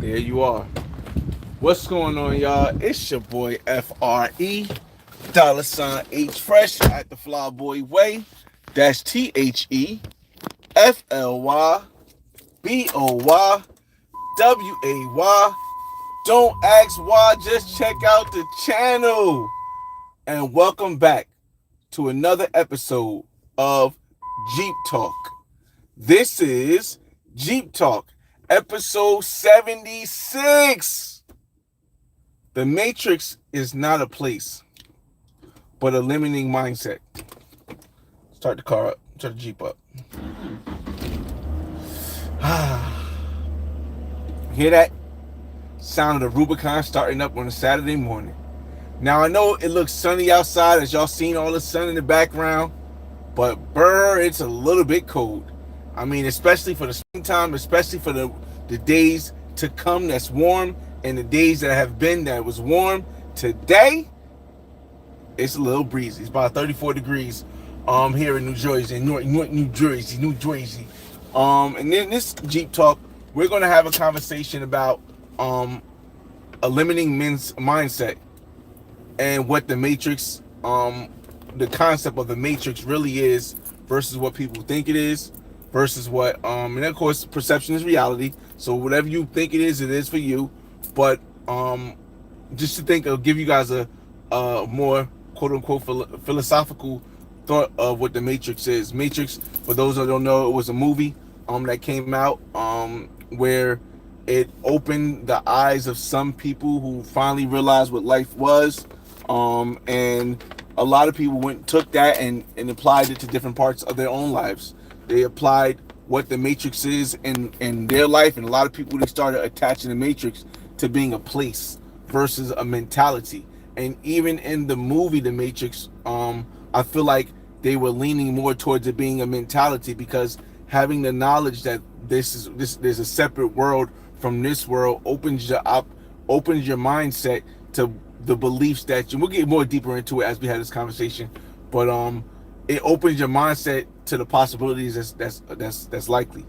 There you are. What's going on, y'all? It's your boy FRE, dollar sign H Fresh at the Flyboy Way. That's TheFlyBoyWay. Don't ask why, just check out the channel. And welcome back to another episode of Jeep Talk. This is Jeep Talk, episode 76. The Matrix is not a place, but a limiting mindset. Start the car up, start the Jeep up. Hear that? Sound of the Rubicon starting up on a Saturday morning. Now I know it looks sunny outside, as y'all seen all the sun in the background, but it's a little bit cold. I mean, especially for the springtime, especially for the days to come that's warm, and the days that have been that was warm. Today, it's a little breezy. It's about 34 degrees here in New Jersey, New Jersey. And then this Jeep Talk, we're going to have a conversation about a limiting men's mindset and what the Matrix, the concept of the Matrix really is versus what people think it is, versus what, and of course, perception is reality. So whatever you think it is for you. But just to think of, give you guys a more quote unquote philosophical thought of what the Matrix is. Matrix, for those that don't know, it was a movie that came out where it opened the eyes of some people who finally realized what life was, and a lot of people took that and applied it to different parts of their own lives. They applied what the Matrix is in their life, and a lot of people, they started attaching the Matrix to being a place versus a mentality. And even in the movie The Matrix, I feel like they were leaning more towards it being a mentality, because having the knowledge that there's a separate world from this world opens your mindset to the beliefs that we'll get more deeper into it as we have this conversation, but it opens your mindset to the possibilities that's likely.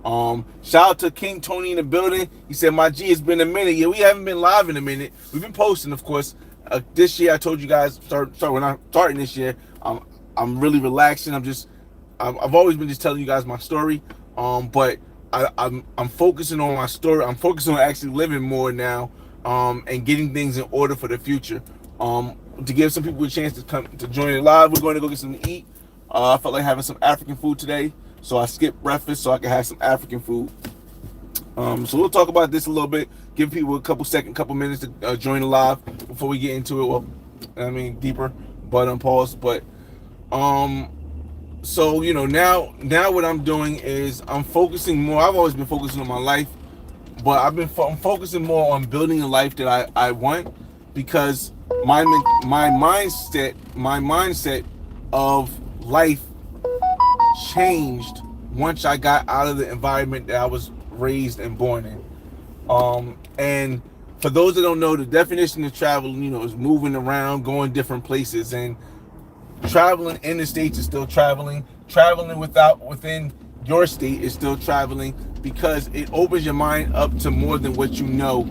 Shout out to King Tony in the building. He said, "My G, it's been a minute." Yeah, we haven't been live in a minute. We've been posting, of course. This year, I told you guys, when I'm starting this year, I'm really relaxing. I've always been just telling you guys my story. But I'm focusing on my story. I'm focusing on actually living more now, and getting things in order for the future. To give some people a chance to come to join it live, we're going to go get something to eat. I felt like having some African food today, so I skipped breakfast so I could have some African food. So we'll talk about this a little bit. Give people a couple minutes to join the live before we get into it. Well, I mean deeper, but pause. But so now what I'm doing is I'm focusing more. I've always been focusing on my life, but I'm focusing more on building a life that I want, because my mindset of life changed once I got out of the environment that I was raised and born in. And for those that don't know, the definition of travel, is moving around, going different places, and traveling in the states is still traveling. Traveling within your state is still traveling, because it opens your mind up to more than what you know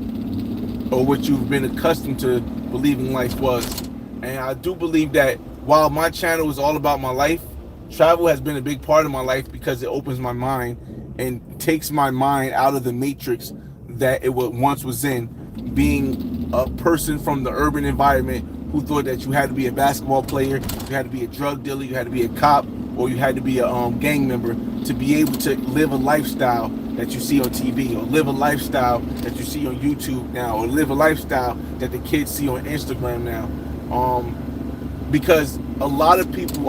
or what you've been accustomed to believing life was. And I do believe that while my channel is all about my life, travel has been a big part of my life, because it opens my mind and takes my mind out of the matrix that it once was in, being a person from the urban environment who thought that you had to be a basketball player, you had to be a drug dealer, you had to be a cop, or you had to be a gang member to be able to live a lifestyle that you see on TV, or live a lifestyle that you see on YouTube now, or live a lifestyle that the kids see on Instagram now. Because a lot of people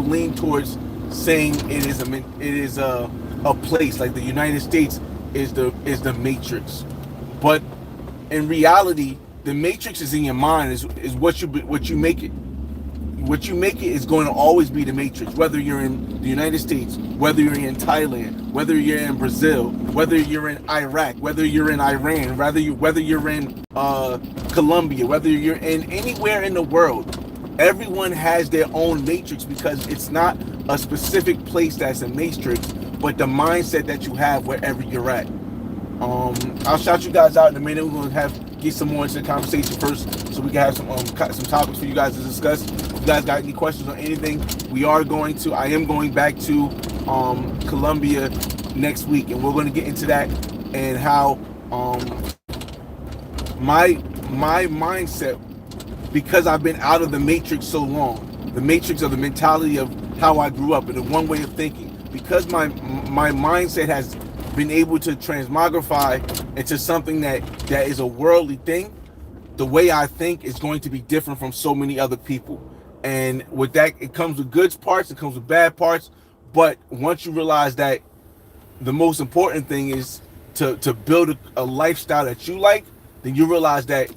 lean towards saying it is a place, like the United States is the Matrix, but in reality, the Matrix is in your mind. Is what you make it. What you make it is going to always be the Matrix. Whether you're in the United States, whether you're in Thailand, whether you're in Brazil, whether you're in Iraq, whether you're in Iran, whether you're in Colombia, whether you're in anywhere in the world, everyone has their own Matrix, because it's not a specific place that's a Matrix, but the mindset that you have wherever you're at. I'll shout you guys out in a minute. We're gonna get some more into the conversation first, so we can have some topics for you guys to discuss. If you guys got any questions on anything, I am going back to Colombia next week, and we're going to get into that and how my mindset, because I've been out of the matrix so long, the matrix of the mentality of how I grew up and the one way of thinking, because my mindset has been able to transmogrify into something that is a worldly thing. The way I think is going to be different from so many other people, and with that, it comes with good parts, it comes with bad parts. But once you realize that the most important thing is to build a lifestyle that you like, then you realize that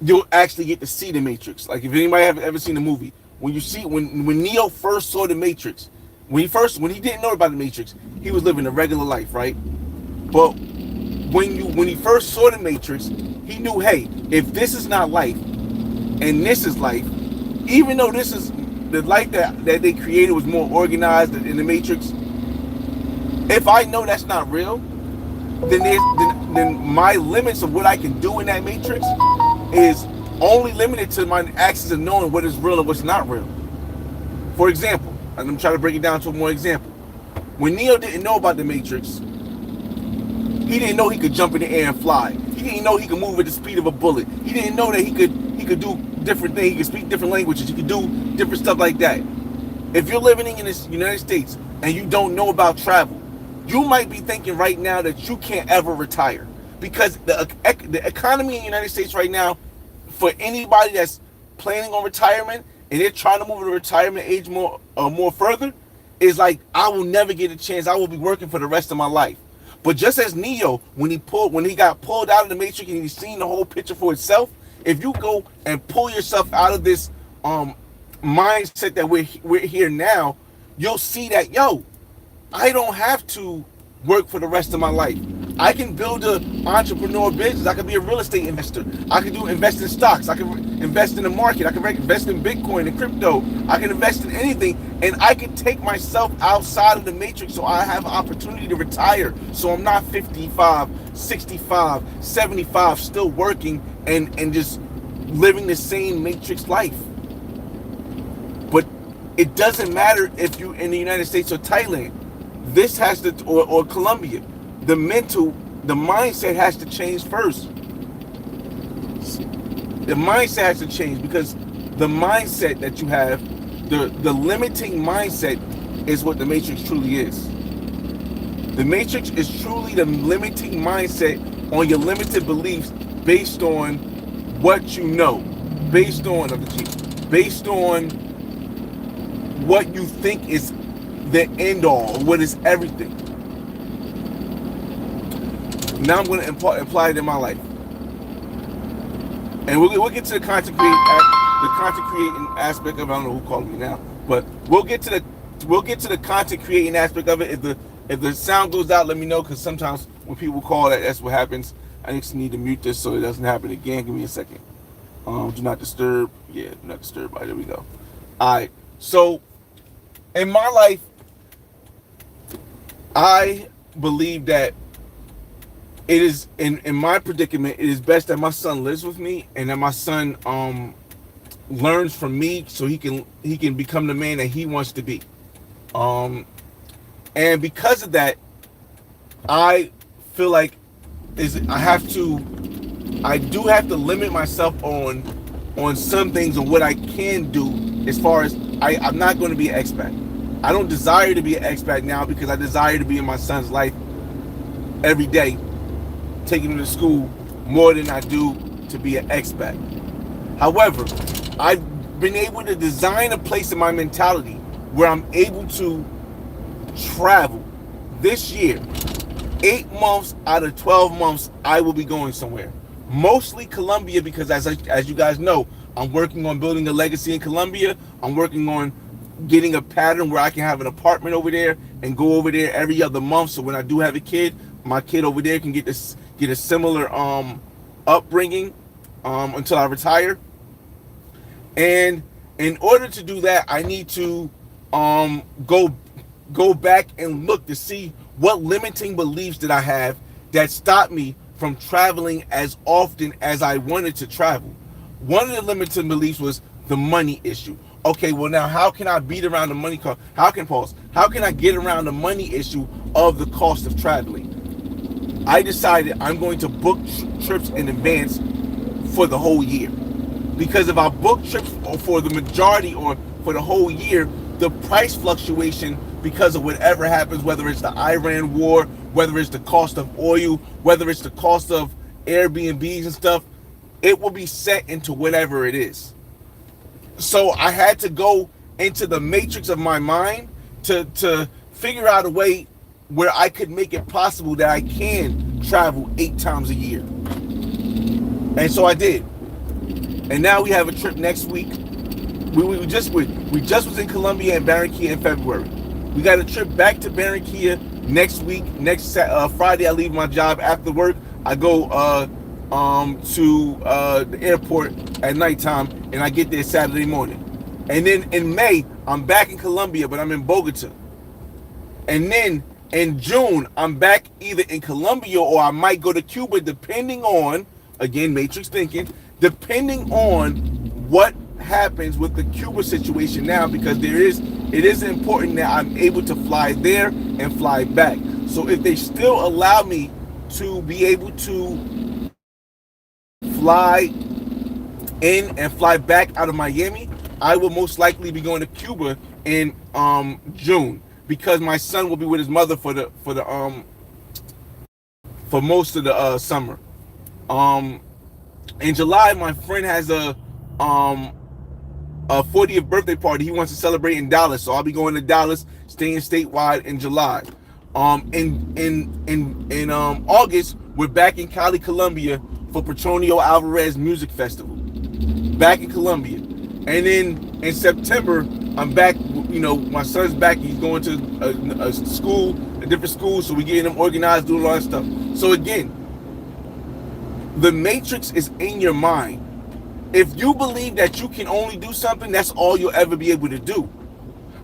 you'll actually get to see the Matrix. Like if anybody have ever seen the movie, when Neo first saw the Matrix, when he didn't know about the Matrix, he was living a regular life, right? But when he first saw the Matrix, he knew, hey, if this is not life and this is life, even though this is the life that they created was more organized in the Matrix, if I know that's not real, then my limits of what I can do in that Matrix is only limited to my access of knowing what is real and what's not real. For example, and I'm trying to break it down to a more example. When Neo didn't know about the Matrix, he didn't know he could jump in the air and fly. He didn't know he could move at the speed of a bullet. He didn't know that he could do different things. He could speak different languages. He could do different stuff like that. If you're living in the United States and you don't know about travel, you might be thinking right now that you can't ever retire, because the economy in the United States right now, for anybody that's planning on retirement and they're trying to move to the retirement age more further, is like, I will never get a chance. I will be working for the rest of my life. But just as Neo, when he got pulled out of the Matrix and he's seen the whole picture for itself, if you go and pull yourself out of this mindset that we're here now, you'll see that, yo, I don't have to work for the rest of my life. I can build an entrepreneur business. I can be a real estate investor. I can invest in stocks. I can invest in the market. I can invest in Bitcoin and crypto. I can invest in anything, and I can take myself outside of the matrix so I have an opportunity to retire. So I'm not 55, 65, 75 still working and just living the same matrix life. But it doesn't matter if you're in the United States or Thailand. This has to, or Colombia. The mindset has to change first. The mindset has to change, because the mindset that you have, the limiting mindset, is what the matrix truly is. The matrix is truly the limiting mindset on your limited beliefs based on what you know, based on what you think is the end all, what is everything. Now I'm going to apply it in my life, and we'll get to the content creating aspect of it. I don't know who called me now, but we'll get to the content creating aspect of it. If the sound goes out, let me know, because sometimes when people call, that's what happens. I just need to mute this so it doesn't happen again. Give me a second. Do not disturb. Yeah, do not disturb. All right, there we go. All right. So in my life, I believe that it is in my predicament, it is best that my son lives with me and that my son learns from me so he can become the man that he wants to be. And because of that, I feel like I do have to limit myself on some things, on what I can do, as far as I'm not going to be an expat. I don't desire to be an expat now, because I desire to be in my son's life every day, taking him to school more than I do to be an expat. However, I've been able to design a place in my mentality where I'm able to travel. This year, 8 months out of 12 months, I will be going somewhere. Mostly Colombia, because as you guys know, I'm working on building a legacy in Colombia. I'm working on getting a pattern where I can have an apartment over there and go over there every other month. So when I do have a kid, my kid over there can get a similar upbringing until I retire. And in order to do that, I need to go back and look to see what limiting beliefs that I have that stopped me from traveling as often as I wanted to travel. One of the limiting beliefs was the money issue. Okay, well now how can I beat around the money cost? How can I get around the money issue of the cost of traveling? I decided I'm going to book trips in advance for the whole year. Because if I book trips for the majority or for the whole year, the price fluctuation because of whatever happens, whether it's the Iran war, whether it's the cost of oil, whether it's the cost of Airbnbs and stuff, it will be set into whatever it is. So I had to go into the matrix of my mind to figure out a way where I could make it possible that I can travel 8 times a year. And so I did. And now we have a trip next week. We just was in Colombia and Barranquilla in February. We got a trip back to Barranquilla next week. Next Friday, I leave my job after work. I go to the airport at nighttime, and I get there Saturday morning. And then in May, I'm back in Colombia, but I'm in Bogota. And then in June, I'm back either in Colombia or I might go to Cuba, depending on, again, matrix thinking, depending on what happens with the Cuba situation now, because it is important that I'm able to fly there and fly back. So if they still allow me to be able to fly in and fly back out of Miami, I will most likely be going to Cuba in June, because my son will be with his mother for most of the summer. In July, my friend has a 40th birthday party he wants to celebrate in Dallas, so I'll be going to Dallas, staying statewide in July. In August, we're back in Cali, Colombia for Petronio Alvarez Music Festival, back in Colombia. And then in September, I'm back. You know, my son's back. He's going to a different school, so we're getting him organized, doing all that stuff. So again, the matrix is in your mind. If you believe that you can only do something, that's all you'll ever be able to do.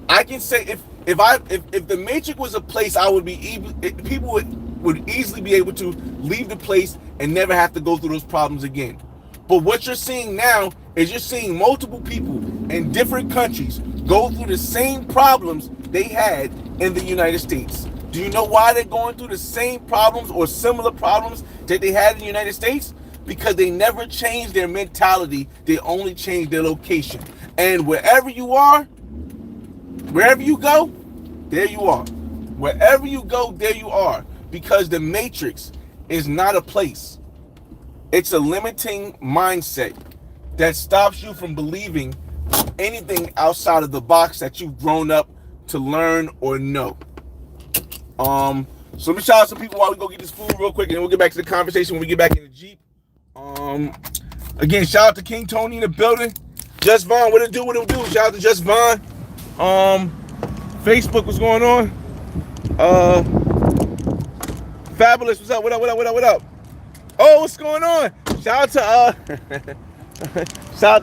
I can say if the matrix was a place, I would be people would easily be able to leave the place and never have to go through those problems again. But what you're seeing now is you're seeing multiple people in different countries go through the same problems they had in the United States. Do you know why they're going through the same problems or similar problems that they had in the United States? Because they never changed their mentality. They only changed their location. And wherever you are, wherever you go, there you are. Wherever you go, there you are. Because the matrix is not a place. It's a limiting mindset that stops you from believing anything outside of the box that you've grown up to learn or know. So let me shout out some people while we go get this food real quick, and then we'll get back to the conversation when we get back in the Jeep. Again, shout out to King Tony in the building. Just Vaughn, what it do? Shout out to Just Vaughn. Facebook, what's going on? Fabulous, what's up? What up? Oh, what's going on? Shout out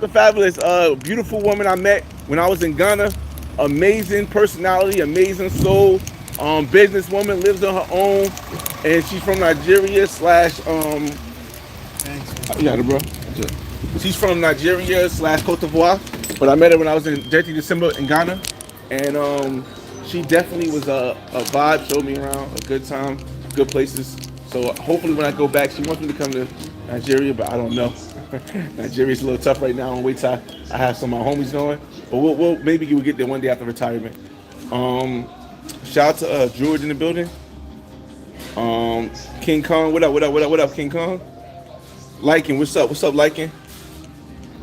to Fabulous, beautiful woman I met when I was in Ghana. Amazing personality, amazing soul. Businesswoman, lives on her own, and she's from Nigeria / Thanks, you got it, bro. She's from Nigeria / Cote d'Ivoire, but I met her when I was in 30 December in Ghana, and she definitely was a vibe. Showed me around, a good time, good places. So hopefully when I go back, she wants me to come to Nigeria, but I don't know. Nigeria's a little tough right now. I'll wait till I have some of my homies going, but we'll maybe we'll get there one day after retirement. Shout out to Druid in the building. King Kong, what up, King Kong? Liking, what's up, Liking?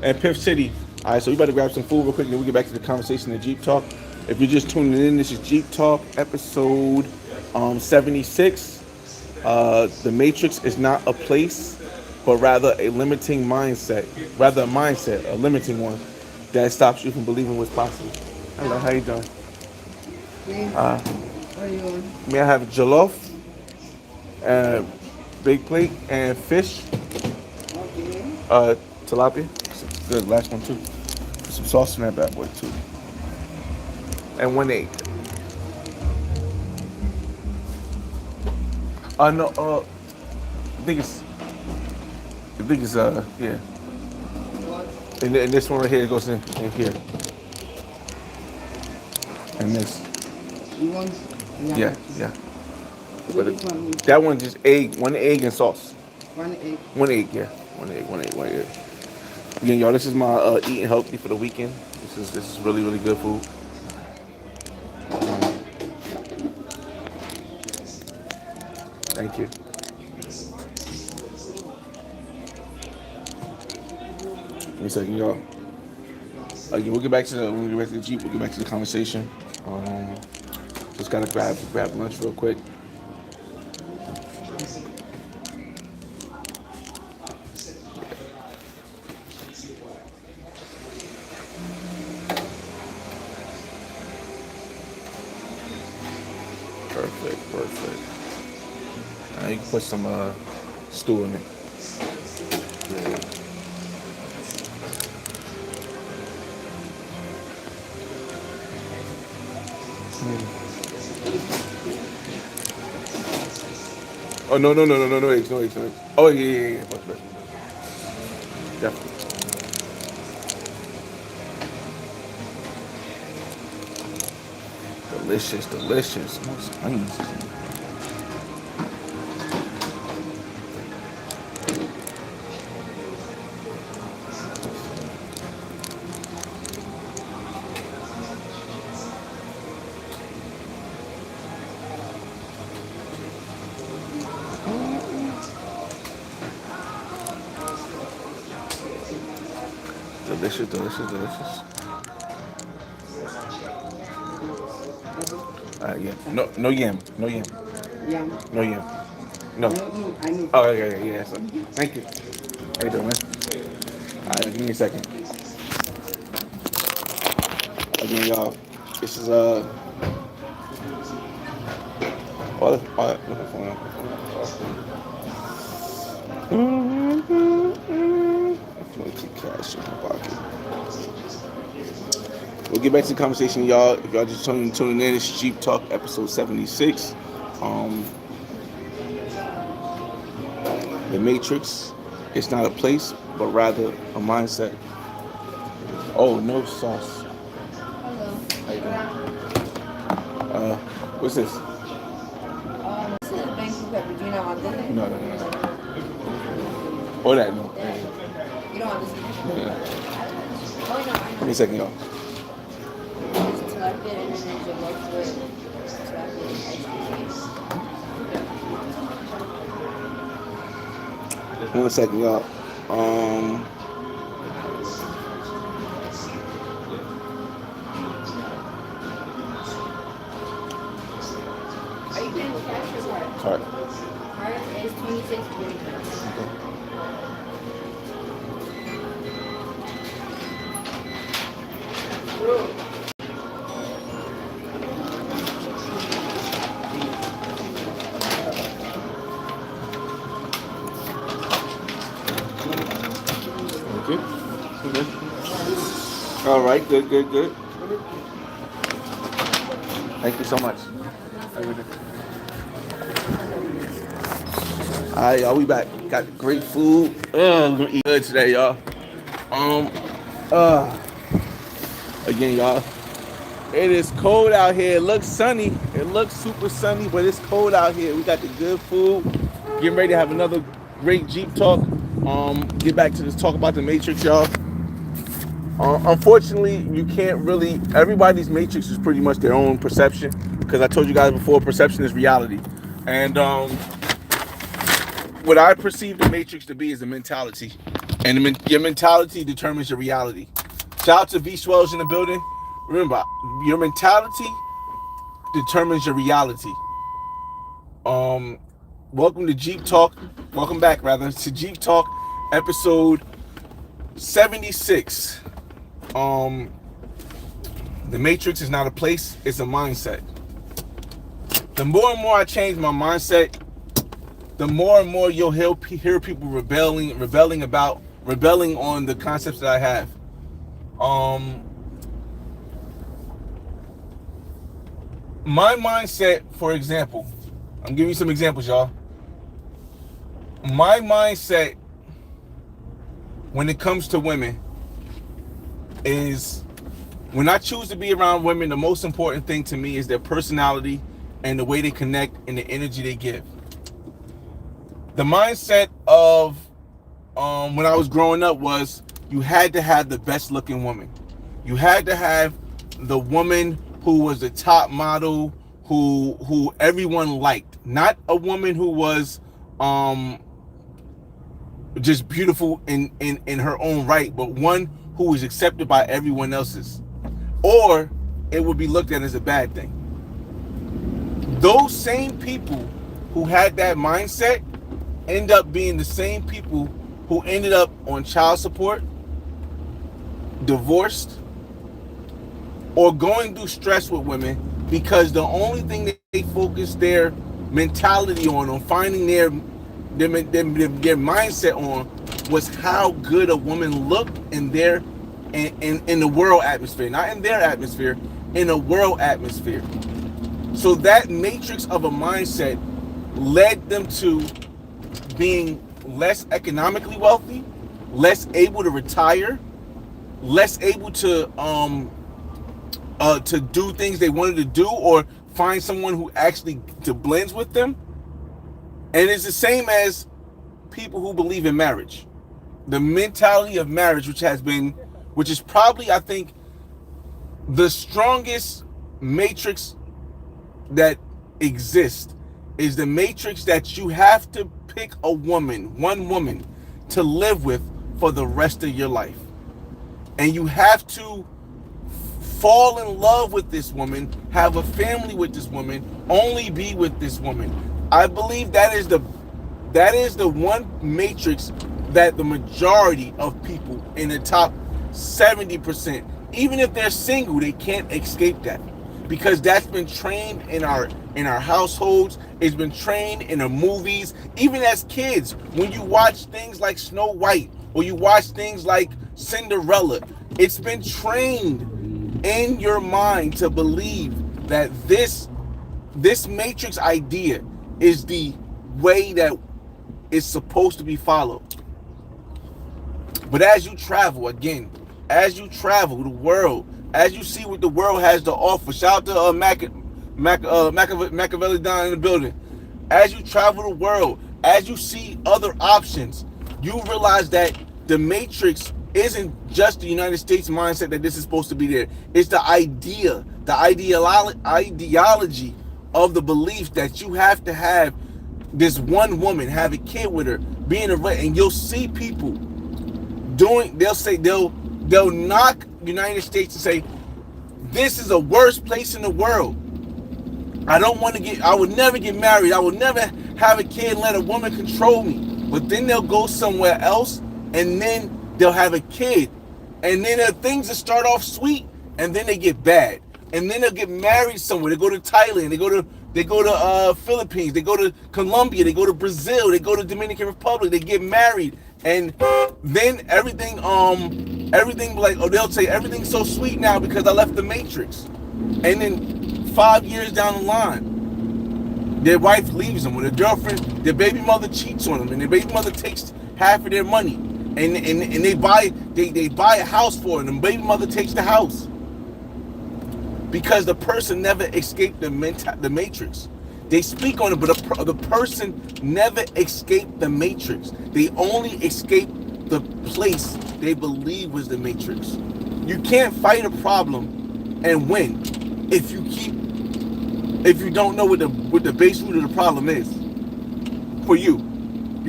And Pimp City. All right, so we better grab some food real quick, and then we get back to the conversation in Jeep Talk. If you're just tuning in, this is Jeep Talk, episode 76. The Matrix is not a place, but rather a limiting mindset. Rather a mindset, a limiting one, that stops you from believing what's possible. Hello, how you doing? How you doing? May I have jollof, big plate, and fish? Okay. Tilapia. Good, last one too. Put some sauce in that bad boy too. And 1 egg. No, yeah. And this one right here goes in here. And this. Yeah. But that one just egg, 1 egg and sauce. 1 egg, yeah. 1 egg. Again, y'all, this is my eating healthy for the weekend. This is really good food. Thank you. Give me a second, y'all. Again, we'll get back to the Jeep. We'll get back to the conversation. Just gotta grab lunch real quick. Perfect. Now you can put some stew in it. Yeah. Oh no eggs. Oh yeah. Definitely. Delicious. Most onions. Delicious. Yeah. No yam. Yum. No yam. No. I knew. Oh, yeah. So, thank you. How you doing, man? All right, give me a second. Again, y'all, this is all cash in my pocket. We'll get back to the conversation, y'all. If y'all just tuning in, it's Jeep Talk episode 76. The Matrix is not a place, but rather a mindset. Oh, no sauce. Hello. How you doing? What's this? This is bangkok pepper. Do you not want this? No. Oh, that, no. You don't want this? No. Oh, no, I Give know. me a second, y'all. It's tilapia and then there's a loaf with tilapia and ice cream. 1 second, y'all. Are you paying with cash or card? Card. Card is $26.40. Okay. All right, good. Thank you so much. All right, y'all, we back. Got great food. We're gonna eat good today, y'all. Again, y'all, it is cold out here. It looks sunny. It looks super sunny, but it's cold out here. We got the good food. Getting ready to have another great Jeep talk. Get back to this talk about the Matrix, y'all. Unfortunately, you can't really. Everybody's Matrix is pretty much their own perception, because I told you guys before, perception is reality. And what I perceive the Matrix to be is a mentality, and your mentality determines your reality. Shout out to V Swells in the building. Remember, your mentality determines your reality. Welcome to Jeep Talk. Welcome back, rather, to Jeep Talk, episode 76. The Matrix is not a place, it's a mindset. The more and more I change my mindset, the more and more you'll hear people rebelling on the concepts that I have. My mindset, for example, I'm giving you some examples, y'all. My mindset when it comes to women is when I choose to be around women, the most important thing to me is their personality and the way they connect and the energy they give. The mindset of when I was growing up was you had to have the best looking woman. You had to have the woman who was the top model, who everyone liked. Not a woman who was just beautiful in her own right, but one who was accepted by everyone else's. Or it would be looked at as a bad thing. Those same people who had that mindset end up being the same people who ended up on child support, divorced, or going through stress with women because the only thing that they focus their mentality on finding their mindset on was how good a woman looked in their in the world atmosphere, not in their atmosphere, in a world atmosphere. So that matrix of a mindset led them to being less economically wealthy, less able to retire, less able to do things they wanted to do or find someone who actually blends with them. And it's the same as people who believe in marriage. The mentality of marriage, which is probably, I think, the strongest matrix that exists, is the matrix that you have to pick one woman to live with for the rest of your life. And you have to fall in love with this woman, have a family with this woman, only be with this woman. I believe that is the one matrix that the majority of people in the top 70%, even if they're single, they can't escape that, because that's been trained in our households. It's been trained in the movies. Even as kids, when you watch things like Snow White or you watch things like Cinderella, it's been trained in your mind to believe that this matrix idea is the way that it's supposed to be followed. But as you travel the world, as you see what the world has to offer, shout out to Machiavelli down in the building. As you travel the world, as you see other options, you realize that the matrix isn't just the United States mindset that this is supposed to be there. It's the ideology of the belief that you have to have this one woman, have a kid with her, being a and you'll see people they'll knock the United States and say, this is the worst place in the world. I would never get married. I would never have a kid and let a woman control me. But then they'll go somewhere else and then they'll have a kid. And then things that start off sweet and then they get bad. And then they'll get married somewhere. They go to Thailand, they go to Philippines, they go to Colombia, they go to Brazil, they go to Dominican Republic, they get married. And then everything like, oh, they'll say everything's so sweet now because I left the matrix. And then 5 years down the line, their wife leaves them, or their girlfriend, their baby mother cheats on them, and their baby mother takes half of their money, and they buy a house for them, and the baby mother takes the house because the person never escaped the matrix. They speak on it, but the person never escaped the matrix. They only escaped the place they believe was the matrix. You can't fight a problem and win if you don't know what the base root of the problem is. For you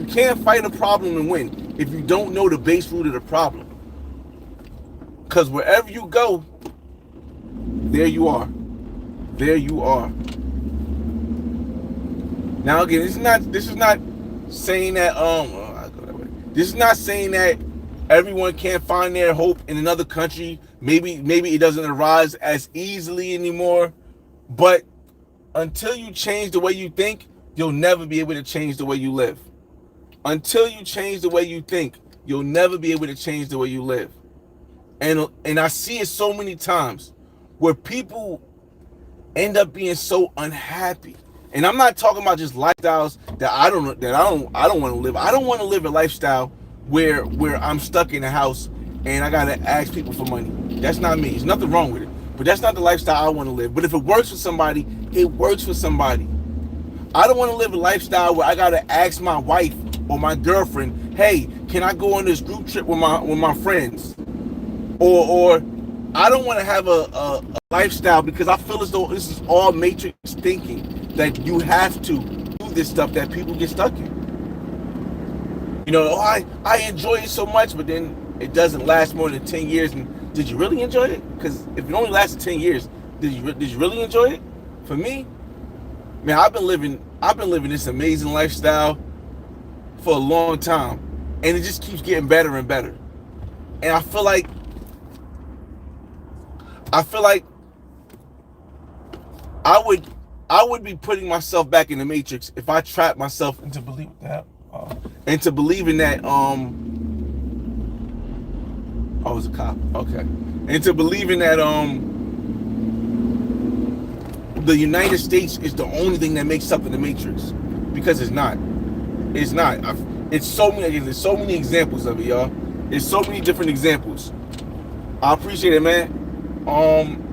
can't fight a problem and win if you don't know the base root of the problem. Because wherever you go, there you are. There you are. Now again, this is not saying that this is not saying that everyone can't find their hope in another country. Maybe it doesn't arise as easily anymore. But until you change the way you think, you'll never be able to change the way you live. Until you change the way you think, you'll never be able to change the way you live. And I see it so many times where people end up being so unhappy And I'm not talking about just lifestyles that I don't want to live. I don't want to live a lifestyle where I'm stuck in a house and I gotta ask people for money. That's not me. There's nothing wrong with it. But that's not the lifestyle I want to live. But if it works for somebody, it works for somebody. I don't want to live a lifestyle where I gotta ask my wife or my girlfriend, hey, can I go on this group trip with my friends? Or I don't want to have a lifestyle because I feel as though this is all matrix thinking, that you have to do this stuff that people get stuck in. You know, oh, I enjoy it so much, but then it doesn't last more than 10 years. And did you really enjoy it? Because if it only lasted 10 years, did you really enjoy it? For me, man, I've been living this amazing lifestyle for a long time, and it just keeps getting better and better. And I feel like I would be putting myself back in the matrix if I trapped myself into believing that I was a cop. Okay. Into believing that the United States is the only thing that makes up in the matrix, because it's not. It's not. There's so many examples of it, y'all. There's so many different examples. I appreciate it, man.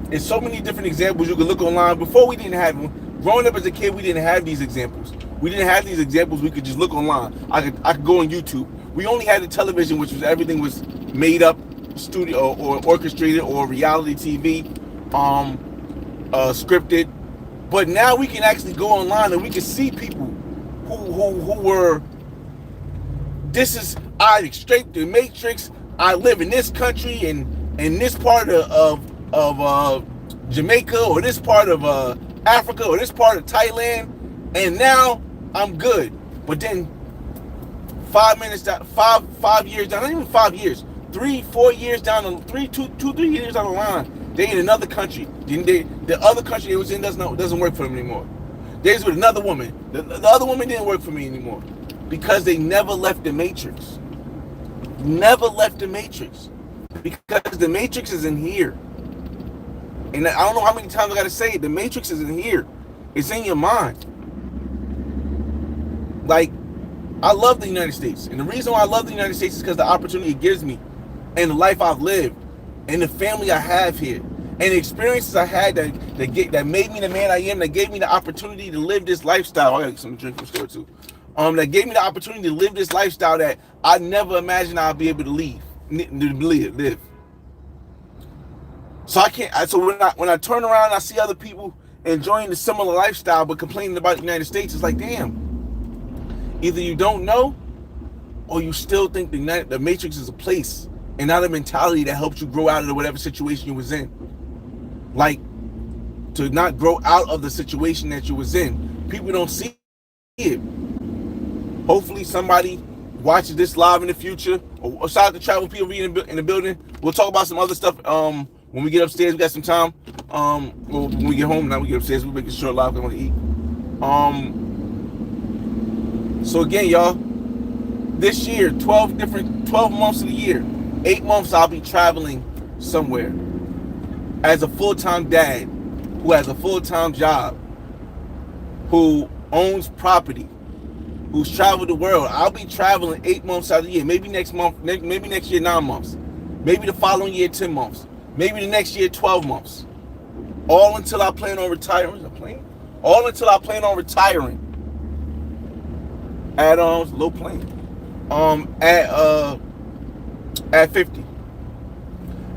There's so many different examples you can look online. Before, we didn't have them. Growing up as a kid, we didn't have these examples. We didn't have these examples. We could just look online. I could go on YouTube. We only had the television, which was everything was made up, studio or orchestrated, or reality TV, scripted. But now we can actually go online and we can see people who were. I escaped the matrix. I live in this country and in this part of Jamaica, or this part of Africa, or this part of Thailand, and now I'm good. But then 5 years down, not even 5 years, 3-4 years down, 3 years down the line, they in another country. The other country they was in doesn't work for them anymore. They's with another woman. The other woman didn't work for me anymore, because they never left the matrix. Never left the matrix, because the matrix is in here. And I don't know how many times I gotta say it. The matrix is in here. It's in your mind. Like, I love the United States. And the reason why I love the United States is because the opportunity it gives me, and the life I've lived, and the family I have here, and the experiences I had that made me the man I am, that gave me the opportunity to live this lifestyle. I gotta get some drink from the store too. That gave me the opportunity to live this lifestyle that I never imagined I'd be able to live. So I can't. So when I turn around and I see other people enjoying the similar lifestyle but complaining about the United States, it's like, damn. Either you don't know, or you still think the matrix is a place and not a mentality that helps you grow out of whatever situation you was in. Like, to not grow out of the situation that you was in. People don't see it. Hopefully somebody watches this live in the future. Or shout out to Travel POV in the building. We'll talk about some other stuff when we get upstairs. We got some time. Well, when we get home, now we get upstairs. We'll make it short live. I want to eat. So again, y'all, this year, 12 months of the year, 8 months I'll be traveling somewhere as a full-time dad who has a full-time job, who owns property, who's traveled the world. I'll be traveling 8 months out of the year. Maybe next year 9 months. Maybe the following year 10 months. Maybe the next year 12 months. All until I plan on retiring. All until I plan on retiring. At low plane. At 50.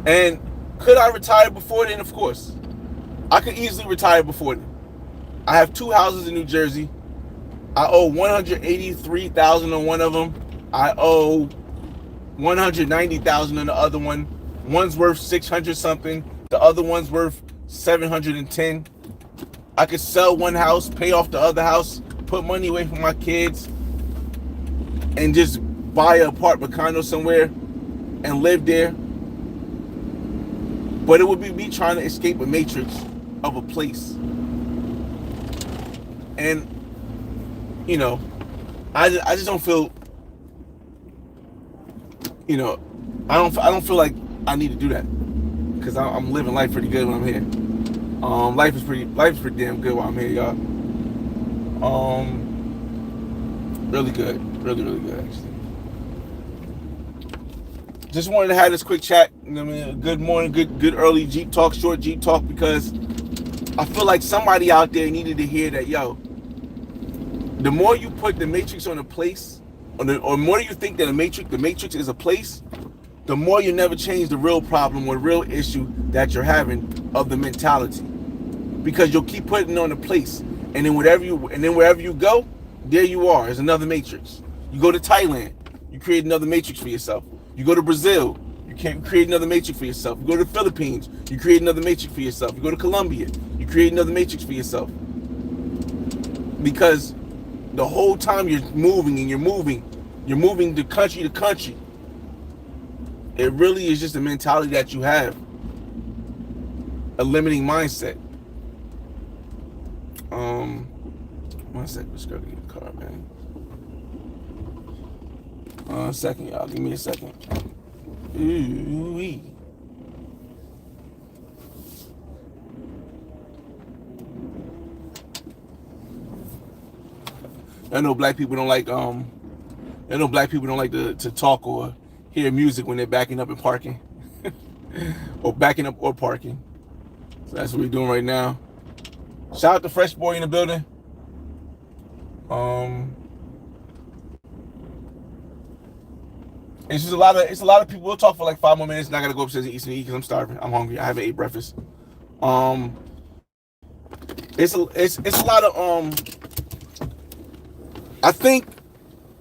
And could I retire before then? Of course. I could easily retire before then. I have 2 houses in New Jersey. I owe $183,000 on one of them. I owe $190,000 on the other one. One's worth 600 something. The other one's worth 710. I could sell one house, pay off the other house, put money away from my kids, and just buy an apartment condo somewhere and live there. But it would be me trying to escape a matrix of a place. And, you know, I just don't feel, you know, I don't feel like I need to do that, because I'm living life pretty good when I'm here. Life is pretty damn good while I'm here, y'all. Really good, really good actually. Just wanted to have this quick chat. I mean, good morning, good early Jeep talk, short Jeep talk, because I feel like somebody out there needed to hear that. Yo, the more you put the Matrix on a place, or more you think that the Matrix is a place, the more you never change the real problem or real issue that you're having of the mentality, because you'll keep putting it on a place, and then wherever you go, there you are. There's another Matrix. You go to Thailand, you create another Matrix for yourself. You go to Brazil, you can't create another Matrix for yourself. You go to the Philippines, you create another Matrix for yourself. You go to Colombia, you create another Matrix for yourself. Because the whole time you're moving to country to country. It really is just a mentality that you have, a limiting mindset. 1 second, let's go to get a car, man. 1 second, y'all. Give me a second. Ooh-wee. I know black people don't like to talk or hear music when they're backing up and parking. Or backing up or parking. So that's what we're doing right now. Shout out to Fresh Boy in the building. It's a lot of people. We'll talk for like 5 more minutes, and I gotta go upstairs and eat some because I'm starving. I'm hungry. I haven't ate breakfast. It's a lot of I think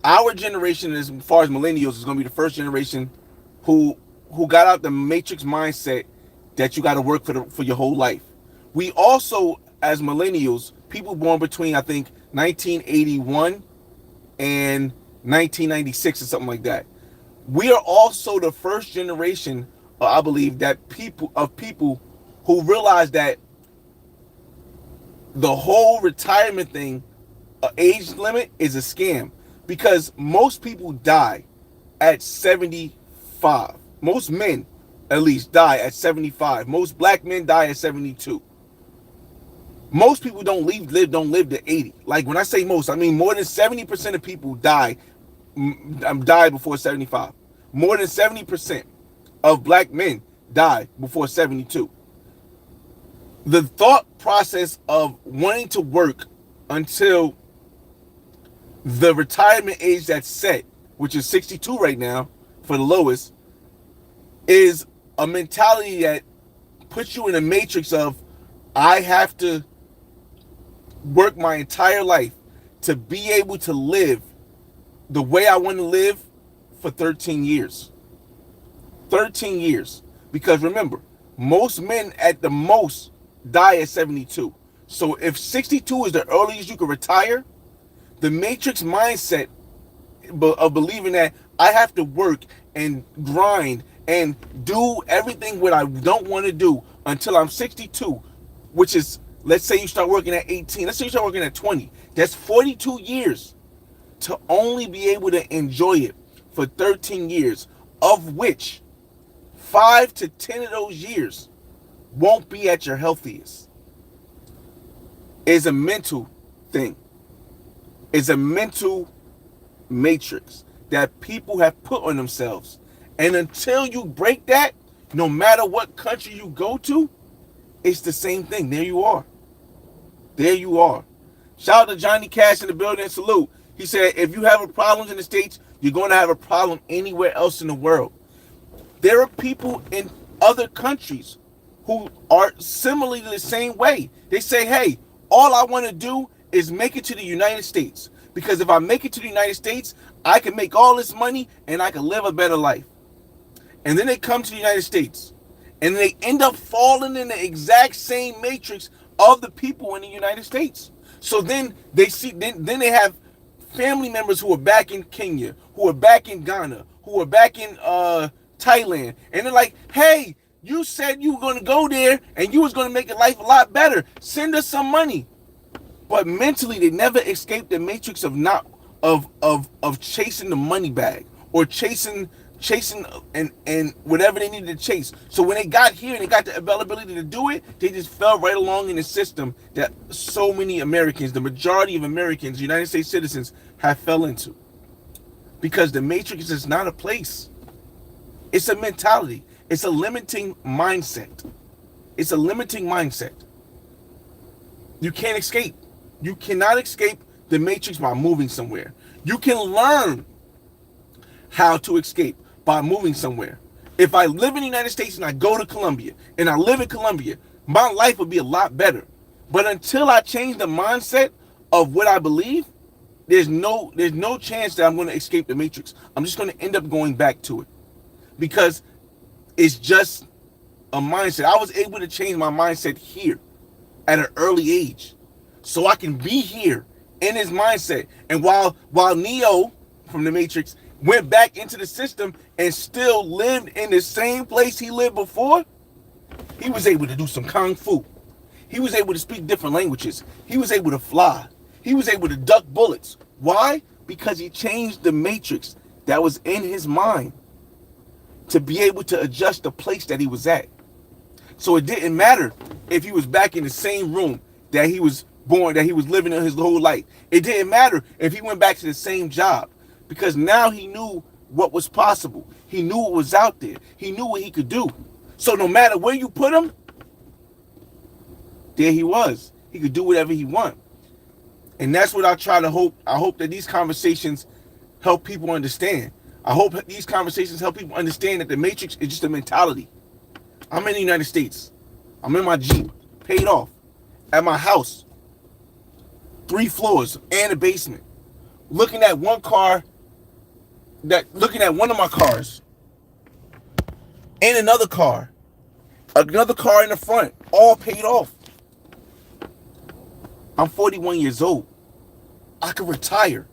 our generation, as far as millennials, is gonna be the first generation who got out the Matrix mindset that you got to work for your whole life. We also, as millennials, people born between I think 1981 and 1996 or something like that. We are also the first generation, I believe, that people who realize that the whole retirement thing, age limit, is a scam, because most people die at 75. Most men, at least, die at 75. Most black men die at 72. Most people don't live to 80. Like, when I say most, I mean more than 70% of people die before 75. More than 70% of black men die before 72. The thought process of wanting to work until the retirement age that's set, which is 62 right now for the lowest, is a mentality that puts you in a matrix of, I have to work my entire life to be able to live the way I want to live for 13 years. 13 years. Because remember, most men at the most die at 72. So if 62 is the earliest you can retire, the matrix mindset of believing that I have to work and grind and do everything what I don't want to do until I'm 62, which is, let's say you start working at 18, let's say you start working at 20, that's 42 years to only be able to enjoy it for 13 years, of which 5 to 10 of those years won't be at your healthiest. Is a mental thing. It's a mental matrix that people have put on themselves. And until you break that, no matter what country you go to, it's the same thing. There you are. There you are. Shout out to Johnny Cash in the building. Salute. He said, if you have a problem in the States, you're going to have a problem anywhere else in the world. There are people in other countries who are similarly the same way. They say, hey, all I want to do is make it to the United States. Because if I make it to the United States, I can make all this money and I can live a better life. And then they come to the United States and they end up falling in the exact same matrix of the people in the United States. So then they they have family members who are back in Kenya, who are back in Ghana, who are back in Thailand, and they're like, hey, you said you were going to go there and you was going to make your life a lot better. Send us some money. But mentally, they never escaped the matrix of chasing the money bag or chasing chasing and whatever they needed to chase. So when they got here and they got the availability to do it, they just fell right along in the system that so many Americans, the majority of Americans, United States citizens, have fell into. Because the Matrix is not a place. It's a mentality. It's a limiting mindset. It's a limiting mindset. You can't escape. You cannot escape the Matrix by moving somewhere. You can learn how to escape by moving somewhere. If I live in the United States and I go to Colombia and I live in Colombia, my life would be a lot better. But until I change the mindset of what I believe, there's no chance that I'm going to escape the Matrix. I'm just going to end up going back to it because it's just a mindset. I was able to change my mindset here at an early age, so I can be here in his mindset. And while Neo from the Matrix went back into the system and still lived in the same place he lived before, he was able to do some kung fu. He was able to speak different languages. He was able to fly. He was able to duck bullets. Why? Because he changed the Matrix that was in his mind to be able to adjust the place that he was at. So it didn't matter if he was back in the same room that he was born, that he was living in his whole life. It didn't matter if he went back to the same job, because now he knew what was possible. He knew what was out there. He knew what he could do. So no matter where you put him, there he was. He could do whatever he wanted. And that's what I try to hope. I hope that these conversations help people understand. I hope these conversations help people understand that the Matrix is just a mentality. I'm in the United States. I'm in my Jeep, paid off, at my house, 3 floors and a basement, looking at one of my cars, and another car in the front, all paid off. I'm 41 years old. I could retire.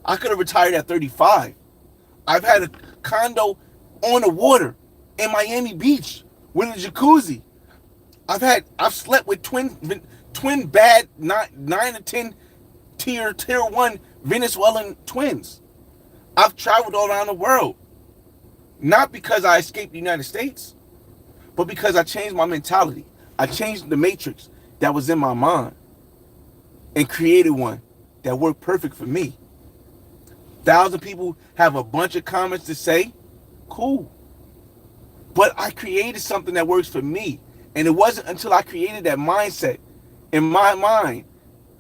I could have retired at 35. I've had a condo on the water in Miami Beach with a jacuzzi. I've slept with twin bad 9 to 10 tier 1 Venezuelan twins. I've traveled all around the world. Not because I escaped the United States, but because I changed my mentality. I changed the Matrix that was in my mind and created one that worked perfect for me. 1,000 people have a bunch of comments to say, cool. But I created something that works for me. And it wasn't until I created that mindset in my mind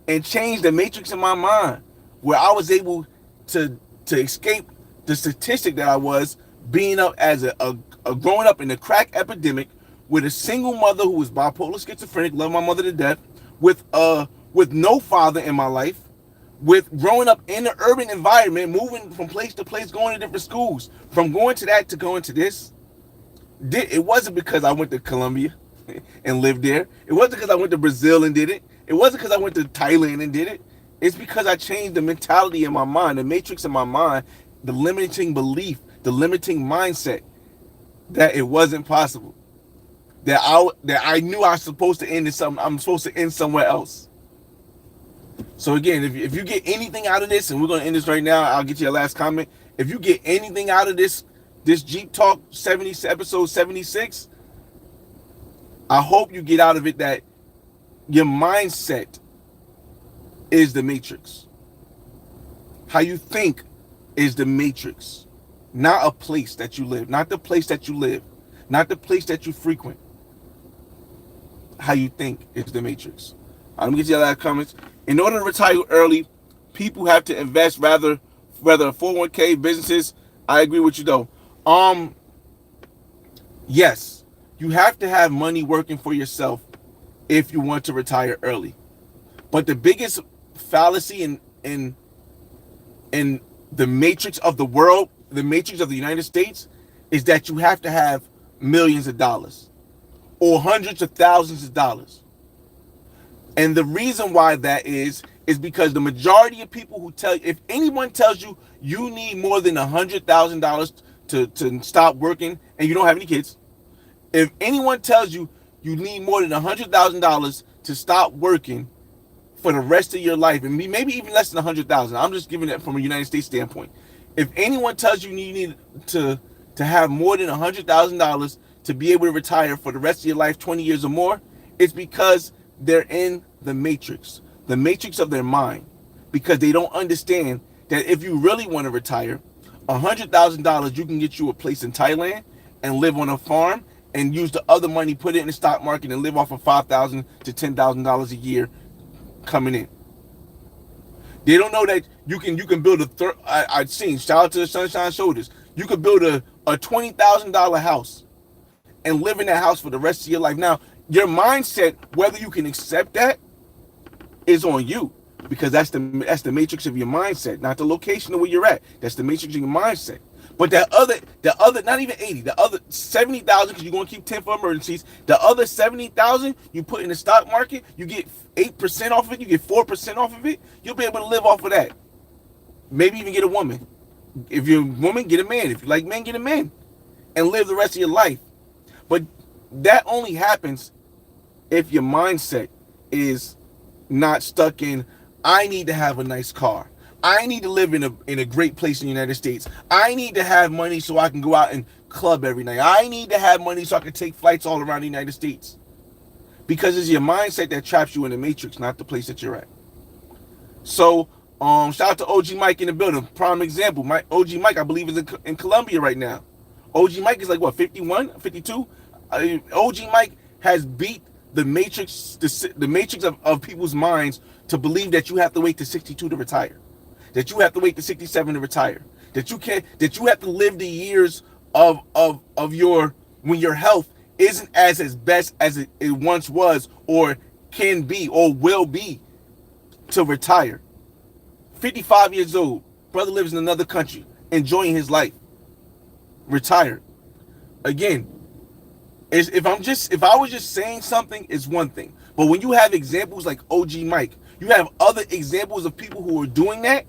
and changed the Matrix in my mind where I was able to escape the statistic that I was being up as a growing up in the crack epidemic with a single mother who was bipolar schizophrenic, loved my mother to death, with no father in my life, with growing up in the urban environment, moving from place to place, going to different schools, from going to that to going to this. It wasn't because I went to Colombia and lived there. It wasn't because I went to Brazil and did it. It wasn't because I went to Thailand and did it. It's because I changed the mentality in my mind, the Matrix in my mind, the limiting belief, the limiting mindset that it wasn't possible. That I knew I was supposed to end in something. I'm supposed to end somewhere else. So again, if you get anything out of this, and we're going to end this right now, I'll get you a last comment. If you get anything out of this Jeep Talk episode 76, I hope you get out of it that your mindset is the Matrix. How you think is the Matrix. Not a place that you live. Not the place that you live. Not the place that you frequent. How you think is the Matrix. I'm going to get you a lot of comments. In order to retire early, people have to invest whether 401k, businesses. I agree with you though. Yes, you have to have money working for yourself if you want to retire early. But the biggest fallacy in the Matrix of the world, the Matrix of the United States, is that you have to have millions of dollars or hundreds of thousands of dollars. And the reason why that is because the majority of people who if anyone tells you you need more than $100,000 to stop working and you don't have any kids, if anyone tells you you need more than $100,000 to stop working for the rest of your life, and maybe even less than $100,000, I'm just giving it from a United States standpoint. If anyone tells you you need to have more than $100,000 to be able to retire for the rest of your life, 20 years or more, it's because they're in the matrix of their mind, because they don't understand that if you really want to retire, $100,000 you can get you a place in Thailand and live on a farm and use the other money, put it in the stock market, and live off of $5,000 to $10,000 a year coming in. They don't know that you can build a I've seen, shout out to the Sunshine Shoulders, you could build a $20,000 house and live in that house for the rest of your life. Now, your mindset, whether you can accept that, is on you, because that's the matrix of your mindset, not the location of where you're at. That's the matrix of your mindset. But the other, not even 80, the other 70,000, because you're gonna keep 10 for emergencies. The other 70,000 you put in the stock market, you get 8% off of it, you get 4% off of it. You'll be able to live off of that. Maybe even get a woman. If you're a woman, get a man. If you like men, get a man, and live the rest of your life. But that only happens if your mindset is not stuck in, I need to have a nice car, I need to live in a great place in the United States, I need to have money so I can go out and club every night, I need to have money so I can take flights all around the United States. Because it's your mindset that traps you in the matrix, not the place that you're at. So shout out to OG Mike in the building. Prime example. OG Mike, I believe, is in Colombia right now. OG Mike is like, what, 51, 52? OG Mike has beat the matrix, the matrix of people's minds to believe that you have to wait to 62 to retire, that you have to wait to 67 to retire, that you have to live the years of your, when your health isn't as best as it once was, or can be, or will be, to retire. 55 years old, brother lives in another country, enjoying his life, retired. Again, if I was just saying something, it's one thing. But when you have examples like OG Mike, you have other examples of people who are doing that,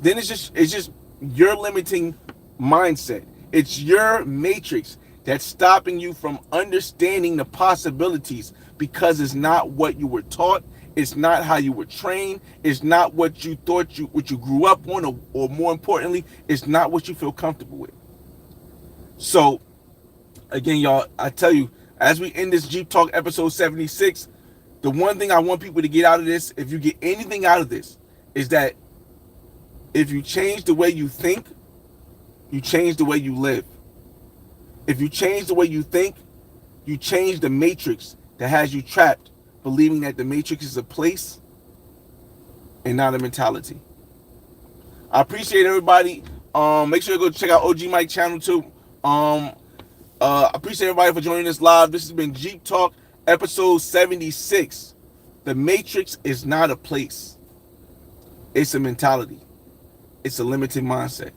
then it's just your limiting mindset. It's your matrix that's stopping you from understanding the possibilities, because it's not what you were taught, it's not how you were trained, it's not what you thought what you grew up on, or more importantly, it's not what you feel comfortable with. So again, y'all, I tell you, as we end this Jeep Talk episode 76, the one thing I want people to get out of this, if you get anything out of this, is that if you change the way you think, you change the way you live. If you change the way you think, you change the matrix that has you trapped, believing that the matrix is a place and not a mentality. I appreciate everybody. Make sure to go check out OG Mike channel too. I appreciate everybody for joining us live. This has been Jeep Talk episode 76. The matrix is not a place. It's a mentality. It's a limited mindset.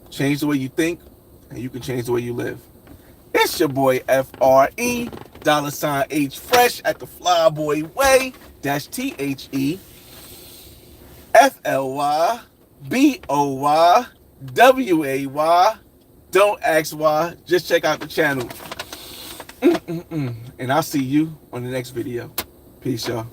Change the way you think, and you can change the way you live. It's your boy FRE, $H Fresh at the Flyboy Way. That's THEFLYBOYWAY. Don't ask why. Just check out the channel. And I'll see you on the next video. Peace, y'all.